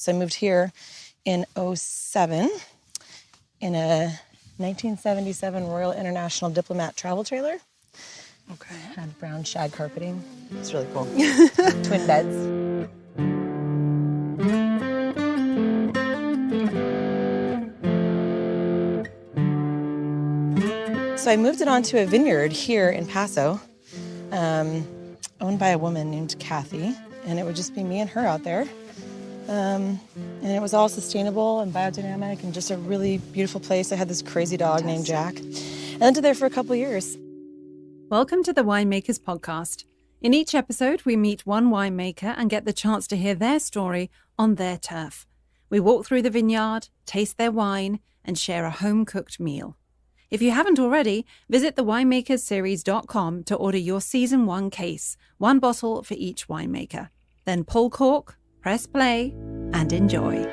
So I moved here in '07 in a 1977 Royal International Diplomat travel trailer. Okay. Had brown shag carpeting. It's really cool. Twin beds. So I moved it onto a vineyard here in Paso, owned by a woman named Kathy, and it would just be me and her out there. And it was all sustainable and biodynamic and just a really beautiful place. I had this crazy dog named Jack. I lived there for a couple of years. Welcome to the Winemakers podcast. In each episode, we meet one winemaker and get the chance to hear their story on their turf. We walk through the vineyard, taste their wine, and share a home-cooked meal. If you haven't already, visit thewinemakersseries.com to order your Season 1 case, one bottle for each winemaker. Then pull cork, press play, and enjoy.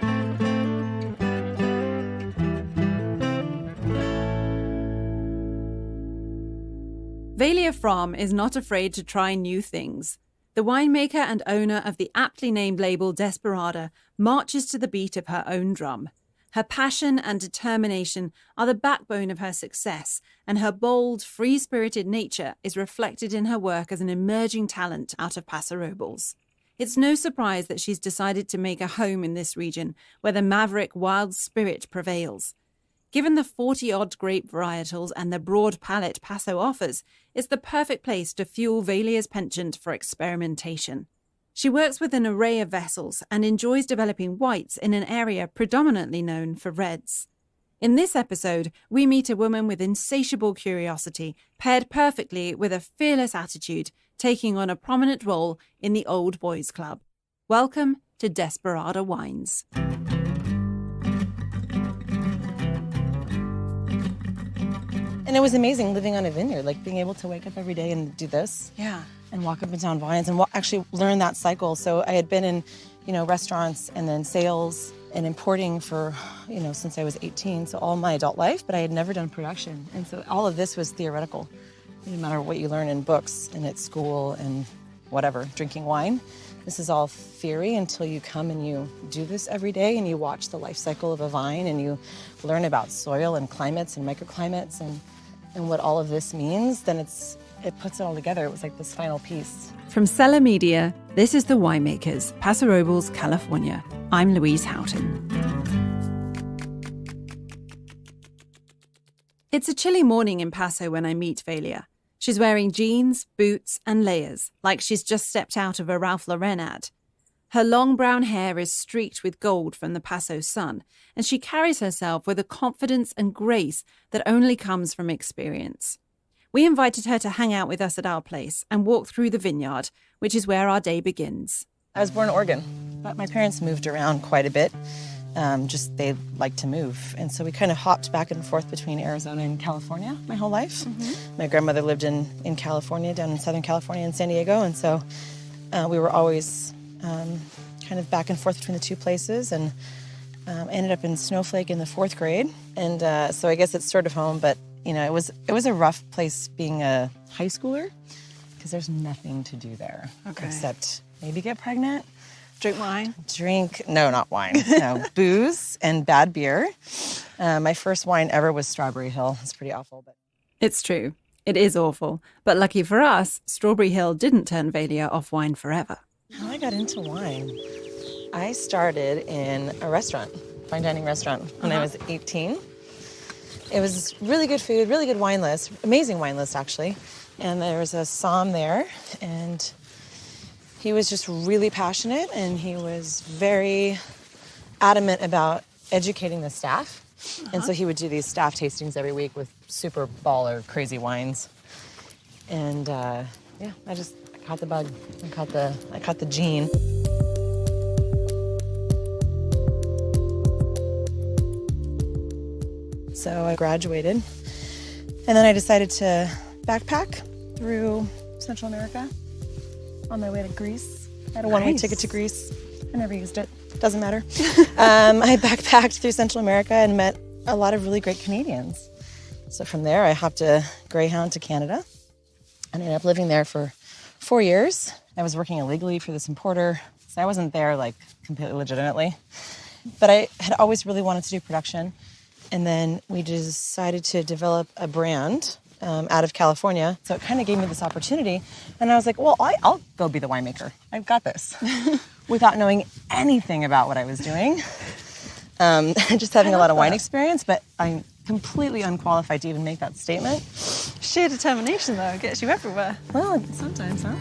Vailia From is not afraid to try new things. The winemaker and owner of the aptly named label Desparada marches to the beat of her own drum. Her passion and determination are the backbone of her success, and her bold, free-spirited nature is reflected in her work as an emerging talent out of Paso Robles. It's no surprise that she's decided to make a home in this region, where the maverick wild spirit prevails. Given the 40-odd grape varietals and the broad palette Paso offers, it's the perfect place to fuel Vailia's penchant for experimentation. She works with an array of vessels and enjoys developing whites in an area predominantly known for reds. In this episode, we meet a woman with insatiable curiosity, paired perfectly with a fearless attitude, taking on a prominent role in the Old Boys Club. Welcome to Desparada Wines. And it was amazing living on a vineyard, like being able to wake up every day and do this. Yeah. And walk up and down vines and actually learn that cycle. So I had been in, restaurants and then sales and importing for, since I was 18, so all my adult life, but I had never done production. And so all of this was theoretical, no matter what you learn in books and at school and whatever, drinking wine. This is all theory until you come and you do this every day and you watch the life cycle of a vine and you learn about soil and climates and microclimates and what all of this means, then it puts it all together. It was like this final piece. From Cellar Media, this is The Winemakers, Paso Robles, California. I'm Louise Houghton. It's a chilly morning in Paso when I meet Vailia. She's wearing jeans, boots, and layers, like she's just stepped out of a Ralph Lauren ad. Her long brown hair is streaked with gold from the Paso sun, and she carries herself with a confidence and grace that only comes from experience. We invited her to hang out with us at our place and walk through the vineyard, which is where our day begins. I was born in Oregon, but my parents moved around quite a bit. They like to move. And so we kind of hopped back and forth between Arizona and California my whole life. Mm-hmm. My grandmother lived in California, down in Southern California in San Diego. And so we were always kind of back and forth between the two places, and ended up in Snowflake in the 4th grade. And so I guess it's sort of home, but it was a rough place being a high schooler because there's nothing to do there except maybe get pregnant, drink wine, no, not wine, no, booze and bad beer. My first wine ever was Strawberry Hill. It's pretty awful, but it's true. It is awful, but lucky for us, Strawberry Hill didn't turn Vailia off wine forever. How I got into wine? I started in a restaurant, fine dining restaurant, when I was 18. It was really good food, really good wine list, amazing wine list actually. And there was a somm there, and he was just really passionate, and he was very adamant about educating the staff. And so he would do these staff tastings every week with super baller, crazy wines. And I caught the bug. I caught the gene. So I graduated, and then I decided to backpack through Central America on my way to Greece. I had a one-way ticket to Greece. I never used it. Doesn't matter. I backpacked through Central America and met a lot of really great Canadians. So from there, I hopped a Greyhound to Canada and ended up living there for 4 years. I was working illegally for this importer, So I wasn't there like completely legitimately. But I had always really wanted to do production. And then we decided to develop a brand out of California. So it kind of gave me this opportunity. And I was like, well, I'll go be the winemaker. I've got this. Without knowing anything about what I was doing. Just having a lot of wine experience, but I'm completely unqualified to even make that statement. Sheer determination, though, gets you everywhere. Well, sometimes, huh?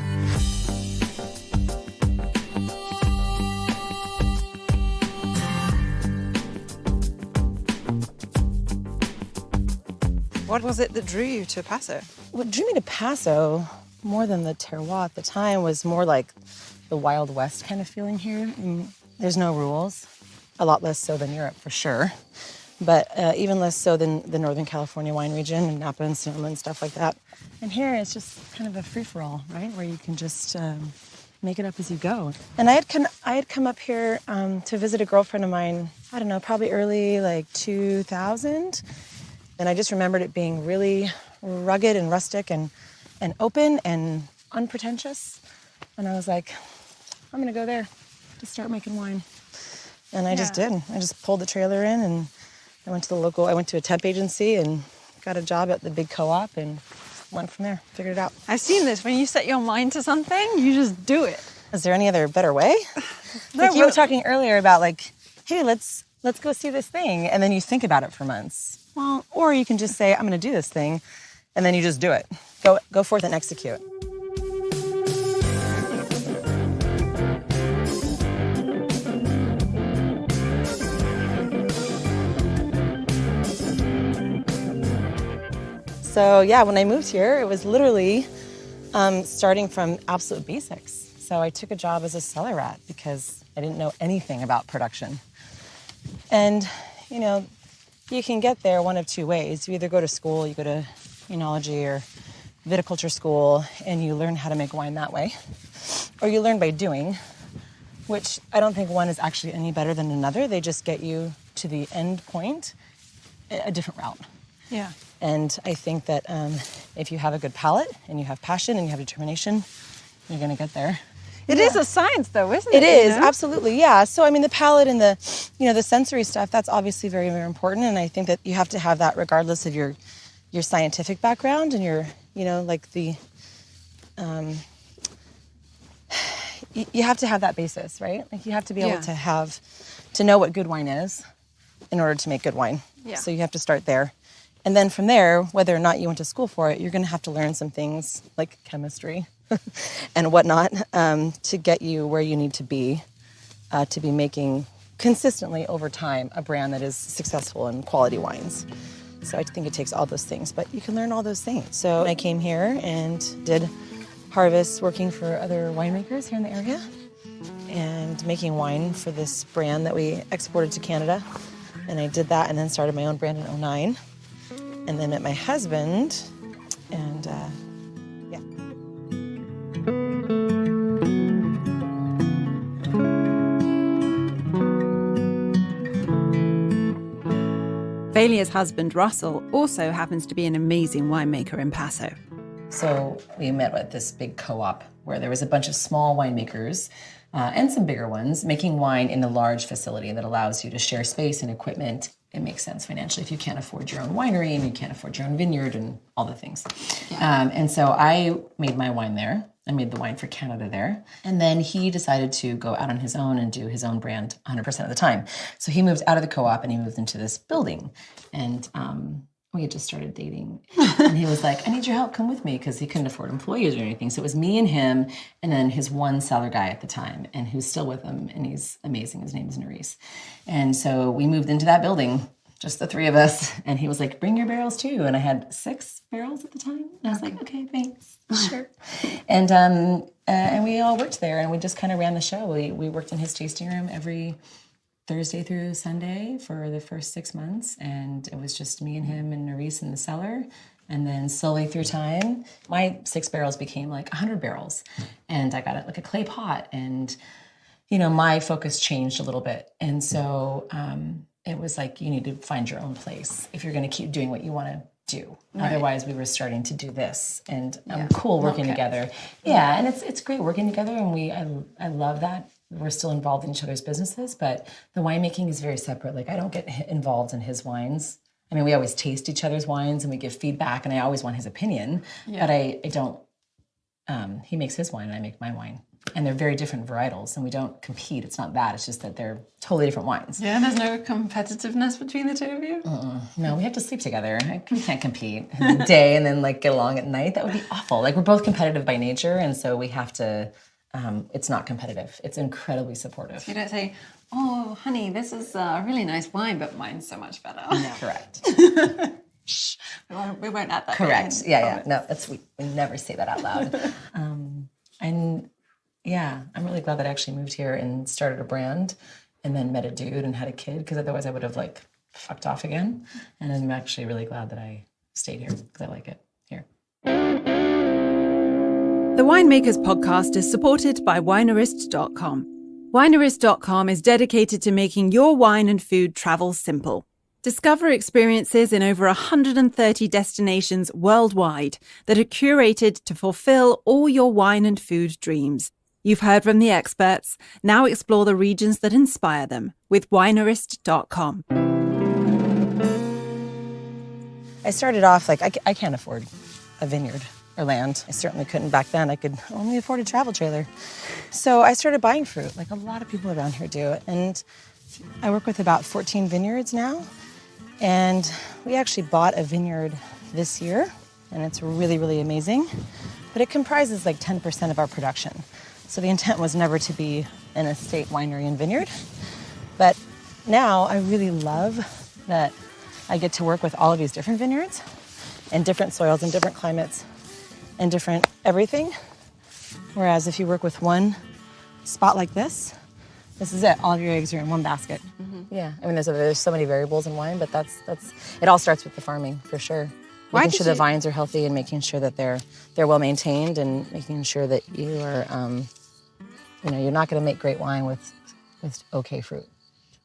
What was it that drew you to Paso? What drew me to Paso, more than the terroir at the time, was more like the Wild West kind of feeling here. And there's no rules, a lot less so than Europe for sure, but even less so than the Northern California wine region and Napa and Sonoma and stuff like that. And here it's just kind of a free-for-all, right, where you can just make it up as you go. And I had come up here to visit a girlfriend of mine, I don't know, probably early like 2000. And I just remembered it being really rugged and rustic and open and unpretentious. And I was like, I'm going to go there to start making wine. And I just did. I just pulled the trailer in and I went to a temp agency and got a job at the big co-op and went from there, figured it out. I've seen this. When you set your mind to something, you just do it. Is there any other better way? Like you were talking earlier about like, hey, let's go see this thing. And then you think about it for months. Well, or you can just say, I'm going to do this thing, and then you just do it. Go forth and execute. So yeah, when I moved here, it was literally starting from absolute basics. So I took a job as a cellar rat because I didn't know anything about production. And, you know, you can get there one of two ways. You either go to school, you go to enology or viticulture school, and you learn how to make wine that way. Or you learn by doing, which I don't think one is actually any better than another. They just get you to the end point, a different route. Yeah. And I think that if you have a good palate and you have passion and you have determination, you're going to get there. It is a science, though, isn't it? It is, absolutely, yeah. So, I mean, the palate and the sensory stuff, that's obviously very, very important. And I think that you have to have that regardless of your scientific background and your, like the, you have to have that basis, right? Like you have to be able to know what good wine is in order to make good wine. Yeah. So you have to start there. And then from there, whether or not you went to school for it, you're going to have to learn some things like chemistry and whatnot to get you where you need to be making consistently over time a brand that is successful in quality wines. So I think it takes all those things, but you can learn all those things. So I came here and did harvests working for other winemakers here in the area and making wine for this brand that we exported to Canada. And I did that and then started my own brand in 2009. And then met my husband, and yeah. Vailia's husband, Russell, also happens to be an amazing winemaker in Paso. So we met at this big co-op where there was a bunch of small winemakers and some bigger ones making wine in a large facility that allows you to share space and equipment. It makes sense financially if you can't afford your own winery and you can't afford your own vineyard and all the things. Yeah. And so I made my wine there. I made the wine for Canada there. And then he decided to go out on his own and do his own brand 100% of the time. So he moved out of the co-op and he moved into this building. And we had just started dating. And he was like, I need your help, come with me, because he couldn't afford employees or anything. So it was me and him and then his one cellar guy at the time, and who's still with him, and he's amazing. His name is Nerys. And so we moved into that building, just the three of us, and he was like, bring your barrels too. And I had 6 barrels at the time. And I was like, okay, thanks, sure. And we all worked there, and we just kind of ran the show. We worked in his tasting room every Thursday through Sunday for the first 6 months, and it was just me and him and Nerys in the cellar. And then slowly through time, my 6 barrels became like 100 barrels, and I got it like a clay pot, and my focus changed a little bit. And so it was like, you need to find your own place if you're going to keep doing what you want to do. Right. Otherwise, we were starting to do this, and cool working together. Yeah, and it's great working together, and I love that we're still involved in each other's businesses, but the winemaking is very separate. Like, I don't get involved in his wines. I mean, we always taste each other's wines and we give feedback, and I always want his opinion, but I don't, he makes his wine and I make my wine. And they're very different varietals, and we don't compete. It's not that. It's just that they're totally different wines. Yeah, there's no competitiveness between the two of you? No, we have to sleep together. We can't compete in the day and then like get along at night. That would be awful. Like, we're both competitive by nature, and so we have to, it's not competitive. It's incredibly supportive. So you don't say, oh, honey, this is a really nice wine, but mine's so much better. No. Correct. Shh, we won't add that. Correct. Yeah. No, we never say that out loud. And yeah, I'm really glad that I actually moved here and started a brand and then met a dude and had a kid, because otherwise I would have like fucked off again. And I'm actually really glad that I stayed here because I like it here. The Winemakers podcast is supported by Winerist.com. Winerist.com is dedicated to making your wine and food travel simple. Discover experiences in over 130 destinations worldwide that are curated to fulfill all your wine and food dreams. You've heard from the experts. Now explore the regions that inspire them with Winerist.com. I started off like, I can't afford a vineyard or land. I certainly couldn't back then. I could only afford a travel trailer. So I started buying fruit, like a lot of people around here do. And I work with about 14 vineyards now. And we actually bought a vineyard this year, and it's really, really amazing. But it comprises like 10% of our production. So the intent was never to be an estate winery and vineyard. But now I really love that I get to work with all of these different vineyards and different soils and different climates and different everything. Whereas if you work with one spot like this is it. All of your eggs are in one basket. Mm-hmm. Yeah, I mean, there's so many variables in wine, but that's it. All starts with the farming for sure. Making sure the vines are healthy and making sure that they're well maintained, and making sure that you are, you're not going to make great wine with okay fruit.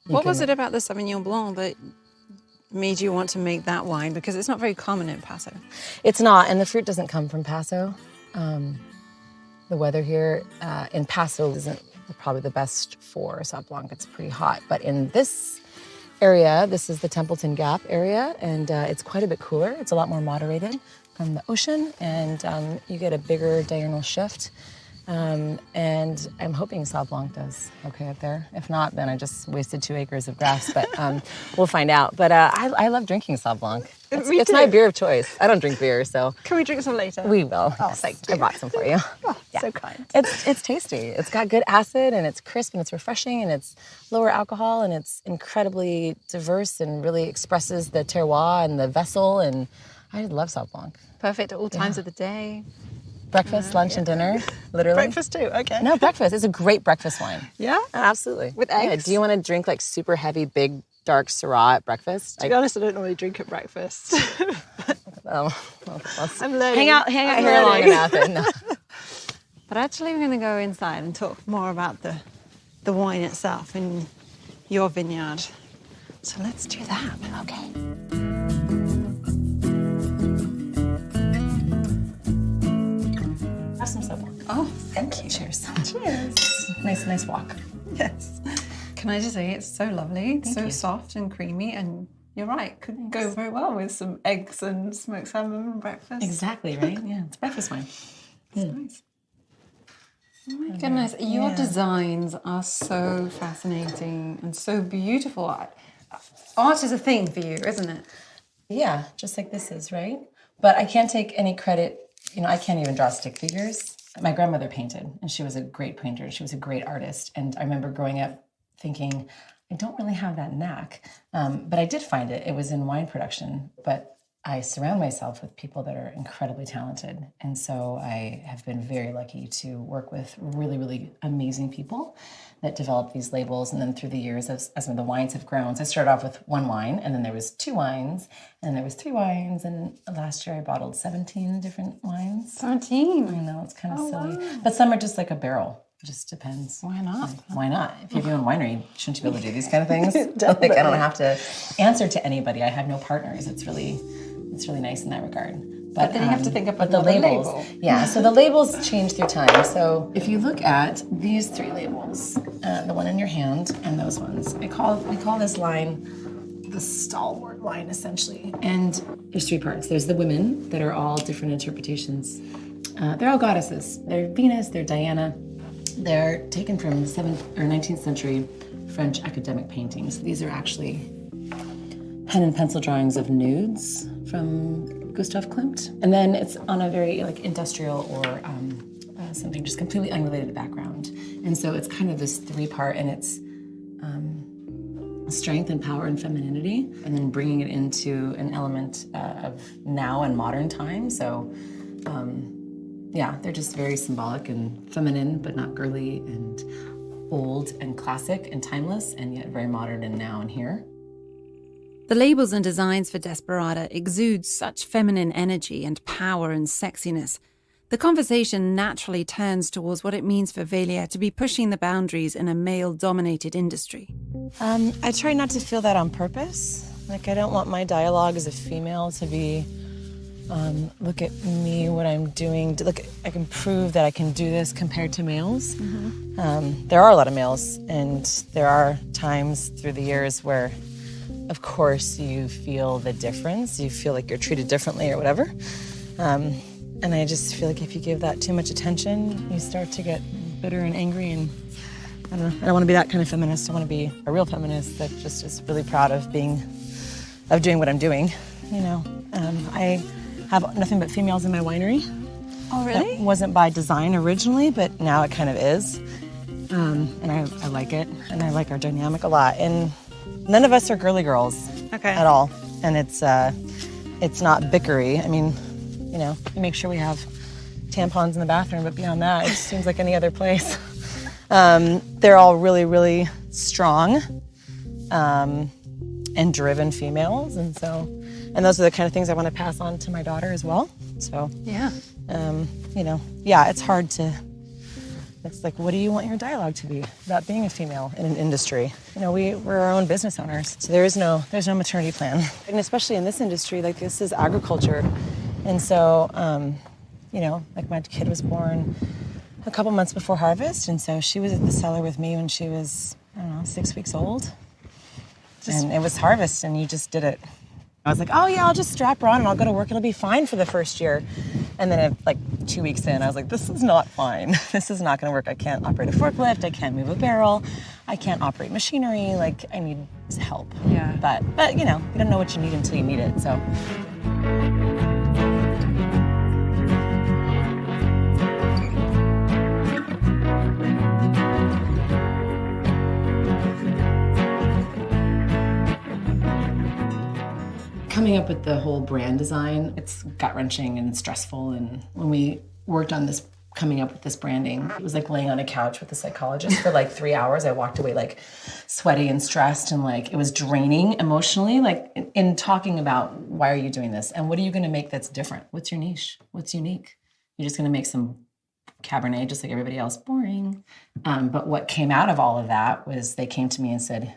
What was it about the Sauvignon Blanc that made you want to make that wine? Because it's not very common in Paso. It's not, and the fruit doesn't come from Paso. The weather here in Paso isn't probably the best for Sauv Blanc. It's pretty hot, but in this area, this is the Templeton Gap area, and it's quite a bit cooler. It's a lot more moderated from the ocean, and you get a bigger diurnal shift. And I'm hoping Sauv Blanc does okay up there. If not, then I just wasted 2 acres of grass, but we'll find out. But I love drinking Sauv Blanc. It's my beer of choice. I don't drink beer, so. Can we drink some later? We will. Oh, thank you. I brought some for you. Oh, yeah. So kind. It's tasty. It's got good acid, and it's crisp, and it's refreshing, and it's lower alcohol, and it's incredibly diverse and really expresses the terroir and the vessel, and I love Sauv Blanc. Perfect at all times of the day. Breakfast, lunch, and dinner, literally. Breakfast too, okay. No, breakfast. It's a great breakfast wine. Yeah? Absolutely. With eggs? Yeah. Do you want to drink like super heavy, big, dark Syrah at breakfast? To be honest, I don't normally drink at breakfast. Well, I'm learning. Hang out here long enough. And, But actually, we're going to go inside and talk more about the wine itself in your vineyard. So let's do that. Okay. Have some Sauv Blanc. Oh, thank you. Cheers. Cheers. Nice walk. Yes. Can I just say, it's so lovely, Thank so you. soft and creamy, and you're right, could go very well with some eggs and smoked salmon and breakfast. Exactly, right? Yeah, it's breakfast wine. It's nice. Oh my goodness, your designs are so fascinating and so beautiful. Art is a thing for you, isn't it? Yeah, just like this is, right? But I can't take any credit. I can't even draw stick figures. My grandmother painted, and she was a great painter. She was a great artist. And I remember growing up thinking, I don't really have that knack. But I did find it. It was in wine production. But I surround myself with people that are incredibly talented. And so I have been very lucky to work with really, really amazing people that develop these labels. And then through the years, as the wines have grown, so I started off with 1 wine, and then there was 2 wines, and then there was 3 wines, and last year I bottled 17 different wines. 17? I know, it's kind of silly. Wow. But some are just like a barrel. It just depends. Why not? Why not? If you're doing winery, shouldn't you be able to do these kind of things? Like, I don't have to answer to anybody. I have no partners. It's really nice in that regard. But then you have to think about the labels. label. Yeah, so the labels change through time. So if you look at these 3 labels, the one in your hand and those ones, we call this line the stalwart line, essentially. And there's 3 parts. There's the women that are all different interpretations. They're all goddesses. They're Venus, they're Diana. They're taken from 7th or 19th century French academic paintings. These are actually pen and pencil drawings of nudes from Gustav Klimt. And then it's on a very like industrial or something just completely unrelated background. And so it's kind of this 3-part, and it's strength and power and femininity, and then bringing it into an element of now and modern time. So yeah, they're just very symbolic and feminine, but not girly, and old and classic and timeless, and yet very modern and now and here. The labels and designs for Desparada exude such feminine energy and power and sexiness. The conversation naturally turns towards what it means for Vailia to be pushing the boundaries in a male-dominated industry. I try not to feel that on purpose. Like, I don't want my dialogue as a female to be, look at me, what I'm doing. Look, I can prove that I can do this compared to males. Mm-hmm. There are a lot of males, and there are times through the years where, of course, you feel the difference. You feel like you're treated differently or whatever. And I just feel like if you give that too much attention, you start to get bitter and angry. And I don't know, I don't want to be that kind of feminist. I want to be a real feminist that just is really proud of doing what I'm doing. You know, I have nothing but females in my winery. Oh, really? That wasn't by design originally, but now it kind of is. And I like it, and I like our dynamic a lot. And none of us are girly girls at all. And it's not bickery. I mean, you know, we make sure we have tampons in the bathroom, but beyond that, it seems like any other place. They're all really, really strong and driven females. And those are the kind of things I want to pass on to my daughter as well. So, yeah. You know, yeah, it's hard to, it's like, what do you want your dialogue to be about being a female in an industry? You know, we're our own business owners. So there's no maternity plan. And especially in this industry, like, this is agriculture. And so, you know, like, my kid was born a couple months before harvest. And so she was at the cellar with me when she was, I don't know, 6 weeks old. And it was harvest, and you just did it. I was like, oh yeah, I'll just strap her on and I'll go to work. It'll be fine for the first year. And then like 2 weeks in, I was like, this is not fine. This is not gonna work. I can't operate a forklift. I can't move a barrel. I can't operate machinery. Like, I need help. Yeah. But you know, you don't know what you need until you need it, so. Coming up with the whole brand design, it's gut-wrenching and stressful. And when we worked on this, coming up with this branding, it was like laying on a couch with a psychologist for like 3 hours. I walked away like sweaty and stressed, and like it was draining emotionally, like in talking about, why are you doing this? And what are you going to make that's different? What's your niche? What's unique? You're just going to make some Cabernet just like everybody else, boring. But what came out of all of that was they came to me and said,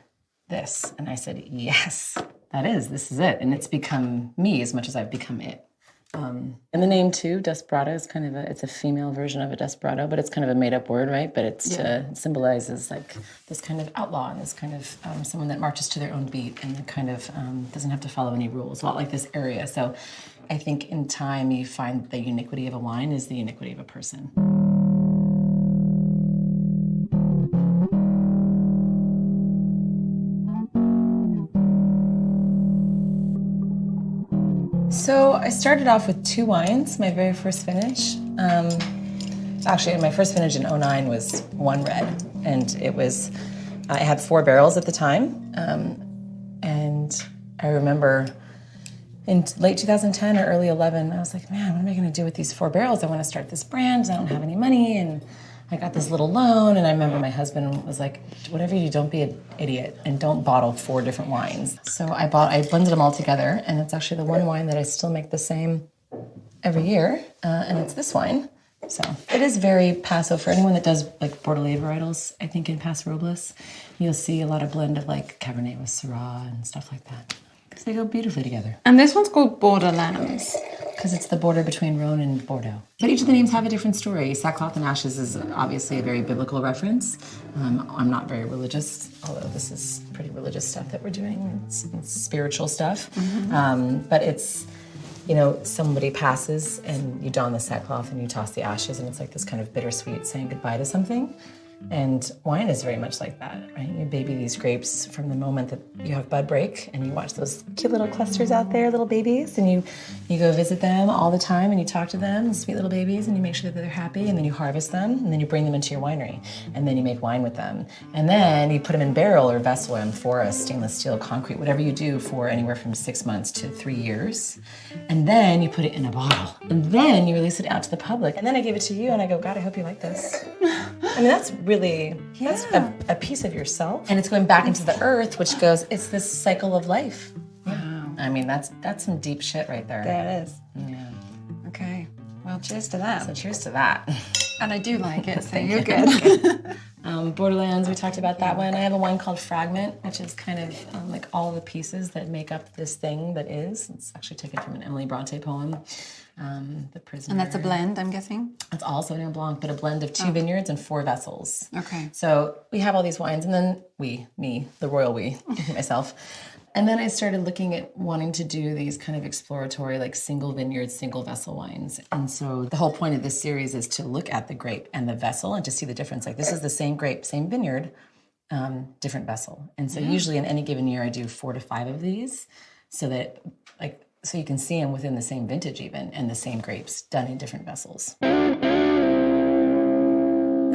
this. And I said, yes. This is it. And it's become me as much as I've become it. And the name too, Desparada, is kind of it's a female version of a desperado, but it's kind of a made up word, right? But it symbolizes like this kind of outlaw and this kind of someone that marches to their own beat and kind of doesn't have to follow any rules, a lot like this area. So I think in time you find the uniquity of a wine is the uniquity of a person. So I started off with 2 wines, my very first vintage. Actually, my first vintage in 2009 was 1 red, and I had 4 barrels at the time. And I remember in late 2010 or early 11, I was like, man, what am I gonna do with these 4 barrels? I wanna start this brand, I don't have any money, and I got this little loan, and I remember my husband was like, whatever you do, don't be an idiot and don't bottle 4 different wines. So I blended them all together, and it's actually the one wine that I still make the same every year, and it's this wine. So it is very Paso. For anyone that does like Bordelais varietals, I think in Paso Robles, you'll see a lot of blend of like Cabernet with Syrah and stuff like that, because they go beautifully together. And this one's called Borderlands. because it's the border between Rhone and Bordeaux. But each of the names have a different story. Sackcloth and ashes is obviously a very biblical reference. I'm not very religious, although this is pretty religious stuff that we're doing. It's spiritual stuff. But it's, somebody passes and you don the sackcloth and you toss the ashes, and it's like this kind of bittersweet saying goodbye to something. And wine is very much like that, right? You baby these grapes from the moment that you have bud break, and you watch those cute little clusters out there, little babies, and you go visit them all the time, and you talk to them, sweet little babies, and you make sure that they're happy, and then you harvest them, and then you bring them into your winery, and then you make wine with them. And then you put them in barrel or vessel or amphora, stainless steel, concrete, whatever you do for anywhere from 6 months to 3 years. And then you put it in a bottle, and then you release it out to the public. And then I give it to you, and I go, God, I hope you like this. I mean, that's that's a piece of yourself, and it's going back into the earth, which goes, it's this cycle of life. Wow. I mean, that's some deep shit right there. There it is. Yeah. Okay. Well, cheers to that. So cheers to that. And I do like it, so you're good. Borderlands, we talked about that one. I have a wine called Fragment, which is kind of like all the pieces that make up this thing that is. It's actually taken from an Emily Bronte poem. The Prisoner. And that's a blend, I'm guessing? It's all Sauvignon Blanc, but a blend of 2 vineyards and 4 vessels. Okay. So we have all these wines, and then me, the royal we, myself. And then I started looking at wanting to do these kind of exploratory, like single vineyard, single vessel wines. And so the whole point of this series is to look at the grape and the vessel and to see the difference. Like, this is the same grape, same vineyard, different vessel. And so usually in any given year, I do 4 to 5 of these, so that so you can see them within the same vintage even, and the same grapes done in different vessels. The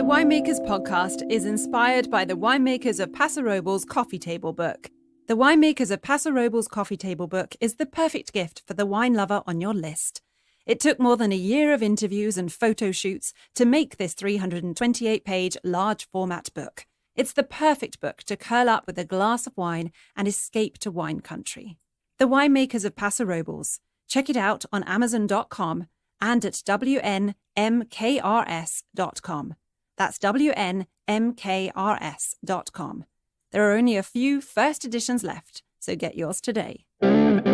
Winemakers podcast is inspired by the Winemakers of Paso Robles coffee table book. The Winemakers of Paso Robles coffee table book is the perfect gift for the wine lover on your list. It took more than a year of interviews and photo shoots to make this 328-page large format book. It's the perfect book to curl up with a glass of wine and escape to wine country. The Winemakers of Paso Robles. Check it out on Amazon.com and at WNMKRS.com. That's WNMKRS.com. There are only a few first editions left, so get yours today. The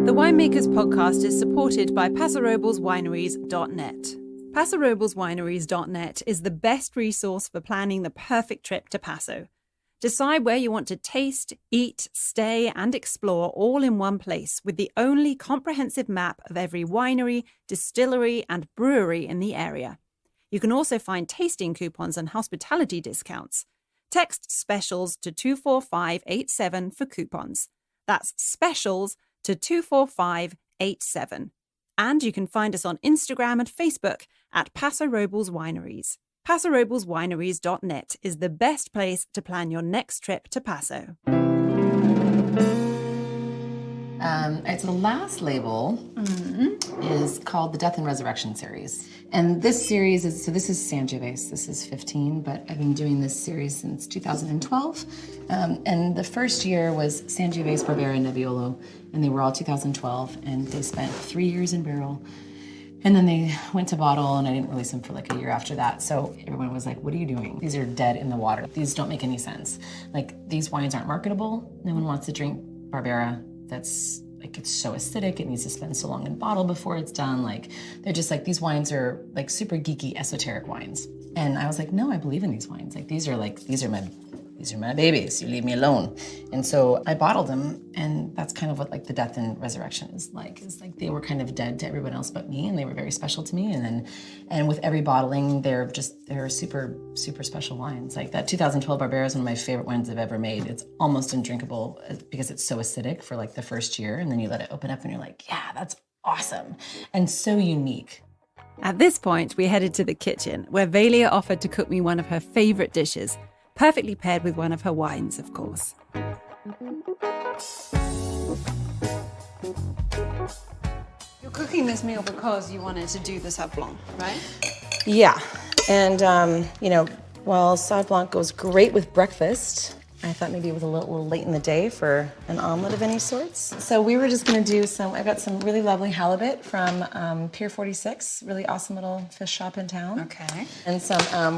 Winemakers podcast is supported by PasoRoblesWineries.net. PasoRoblesWineries.net is the best resource for planning the perfect trip to Paso. Decide where you want to taste, eat, stay, and explore all in one place with the only comprehensive map of every winery, distillery, and brewery in the area. You can also find tasting coupons and hospitality discounts. Text specials to 24587 for coupons. That's specials to 24587. And you can find us on Instagram and Facebook at Paso Robles Wineries. PasoRoblesWineries.net is the best place to plan your next trip to Paso. It's the last label is called the Death and Resurrection series. And this series this is Sangiovese, this is 15, but I've been doing this series since 2012. And the first year was Sangiovese, Barbera, and Nebbiolo, and they were all 2012, and they spent 3 years in barrel. And then they went to bottle, and I didn't release them for like a year after that. So everyone was like, what are you doing? These are dead in the water. These don't make any sense. Like, these wines aren't marketable. No one wants to drink Barbera. That's like, it's so acidic. It needs to spend so long in bottle before it's done. Like, they're just like, these wines are like super geeky, esoteric wines. And I was like, no, I believe in these wines. Like, these are my babies. You leave me alone. And so I bottled them, and that's kind of what like the Death and Resurrection is like. It's like they were kind of dead to everyone else but me, and they were very special to me. And with every bottling, they're super, super special wines. Like that 2012 Barbera is one of my favorite wines I've ever made. It's almost undrinkable because it's so acidic for like the first year, and then you let it open up and you're like, yeah, that's awesome. And so unique. At this point, we headed to the kitchen, where Vailia offered to cook me one of her favourite dishes, perfectly paired with one of her wines, of course. You're cooking this meal because you wanted to do the Sauv Blanc, right? Yeah. And, while Sauv Blanc goes great with breakfast, I thought maybe it was a little late in the day for an omelet of any sorts. So we were just going to do I got some really lovely halibut from Pier 46, really awesome little fish shop in town. Okay. And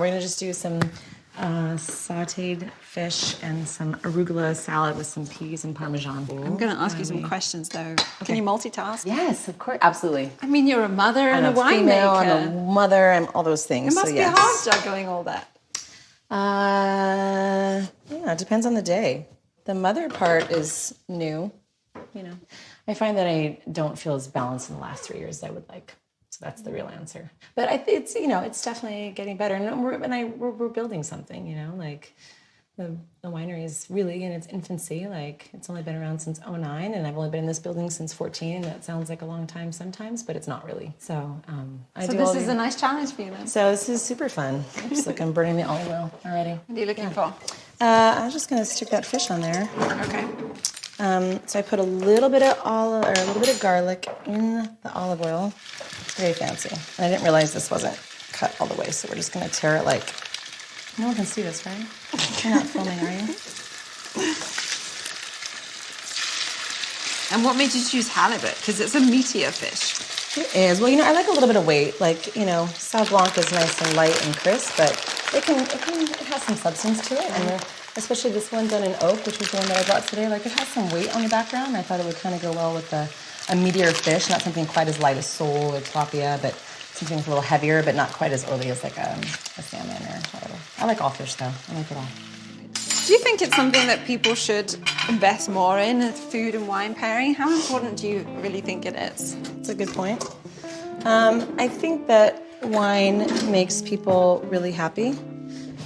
we're going to just do some sauteed fish and some arugula salad with some peas and Parmesan. I'm going to ask you some questions, though. Can you multitask? Yes, of course. Absolutely. I mean, you're a mother and a female, winemaker. I'm a mother, and all those things. It must be hard juggling all that. Yeah, it depends on the day. The mother part is new. I find that I don't feel as balanced in the last 3 years as I would like. So that's the real answer. But it's it's definitely getting better, and we're building something. Like the winery is really in its infancy. Like it's only been around since 2009, and I've only been in this building since 2014. And that sounds like a long time sometimes, but it's not really. So this is a nice challenge for you then. So this is super fun. Looks like I'm burning the olive oil already. What are you looking for? I'm just gonna stick that fish on there. Okay. So I put a little bit of garlic in the olive oil. It's very fancy. And I didn't realize this wasn't cut all the way, so we're just gonna tear it like. No one can see this, right? You're not filming, are you? And what made you choose halibut? Because it's a meatier fish. It is. Well, I like a little bit of weight. Like, Sauv Blanc is nice and light and crisp, but it has some substance to it. And especially this one done in oak, which was the one that I brought today. Like, it has some weight on the background. I thought it would kind of go well with a meatier fish, not something quite as light as sole or tilapia, but something a little heavier, but not quite as oily as like a salmon or whatever. I like all fish, though. I like it all. Do you think it's something that people should invest more in, food and wine pairing? How important do you really think it is? That's a good point. I think that wine makes people really happy.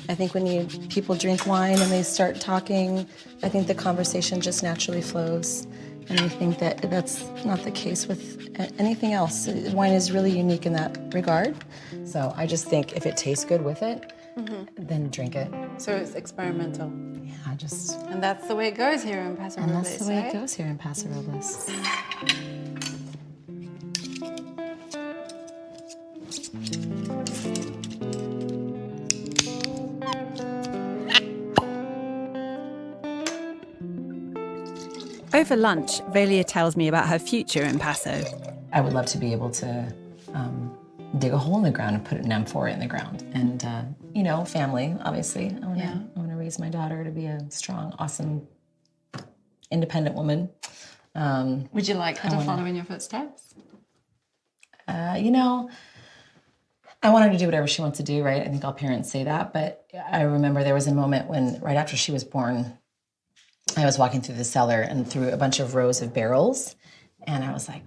I think when people drink wine and they start talking, I think the conversation just naturally flows. And I think that that's not the case with anything else. Wine is really unique in that regard. So I just think if it tastes good with it, then drink it. So it's experimental. Yeah, just... And that's the way it goes here in Paso Robles, that's the way it goes here in Paso Robles. Over lunch, Vailia tells me about her future in Paso. I would love to be able to dig a hole in the ground and put an amphorae in the ground. And, family, obviously. I want to raise my daughter to be a strong, awesome, independent woman. Would you like her to follow in your footsteps? I want her to do whatever she wants to do, right? I think all parents say that. But I remember there was a moment when, right after she was born, I was walking through the cellar and through a bunch of rows of barrels. And I was like,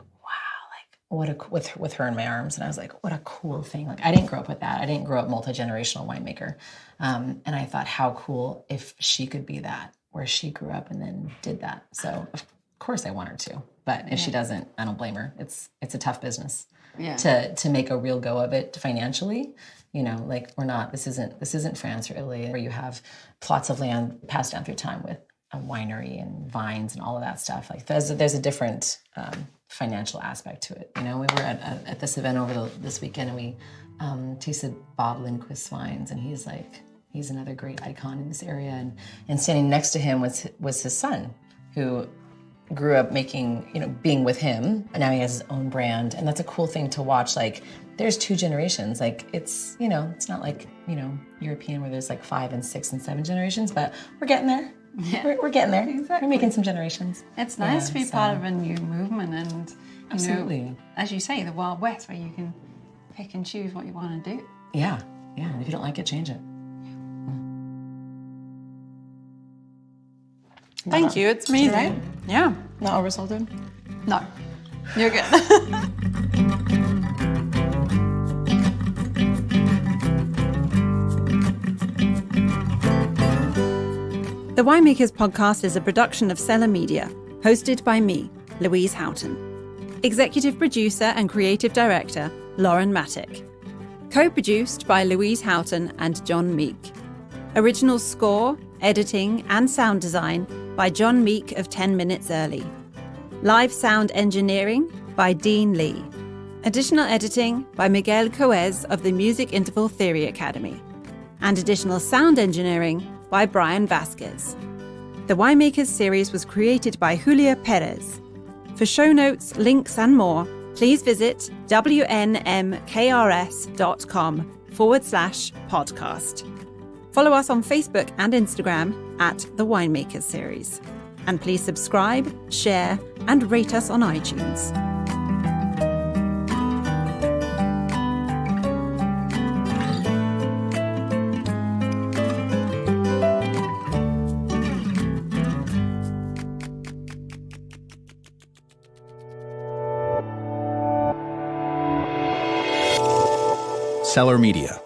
with her in my arms, and I was like, what a cool thing. Like, I didn't grow up with that. I didn't grow up multi-generational winemaker. And I thought, how cool if she could be that, where she grew up and then did that. So of course I want her to, but if she doesn't, I don't blame her. It's a tough business to make a real go of it financially. This isn't France or Italy where you have plots of land passed down through time with a winery and vines and all of that stuff. Like there's a different financial aspect to it. We were at this event this weekend, and we tasted Bob Lindquist's wines, and he's another great icon in this area. And standing next to him was his son, who grew up making, being with him, and now he has his own brand. And that's a cool thing to watch. Like, there's 2 generations. Like, it's not like, European where there's like 5 and 6 and 7 generations, but we're getting there. Yeah. We're getting there. Exactly. We're making some generations. It's nice to be part of a new movement, and absolutely, as you say, the Wild West, where you can pick and choose what you want to do. Yeah. And if you don't like it, change it. Thank you. It's amazing. Right? Yeah. Not oversalted? No. You're good. The Winemakers podcast is a production of Cellar Media, hosted by me, Louise Houghton. Executive producer and creative director, Lauren Mattick. Co-produced by Louise Houghton and John Meek. Original score, editing, and sound design by John Meek of 10 Minutes Early. Live sound engineering by Dean Lee. Additional editing by Miguel Coez of the Music Interval Theory Academy. And additional sound engineering by Brian Vasquez. The Winemakers series was created by Julia Perez. For show notes, links, and more, please visit wnmkrs.com/podcast. Follow us on Facebook and Instagram at The Winemakers Series. And please subscribe, share, and rate us on iTunes. Cellar Media.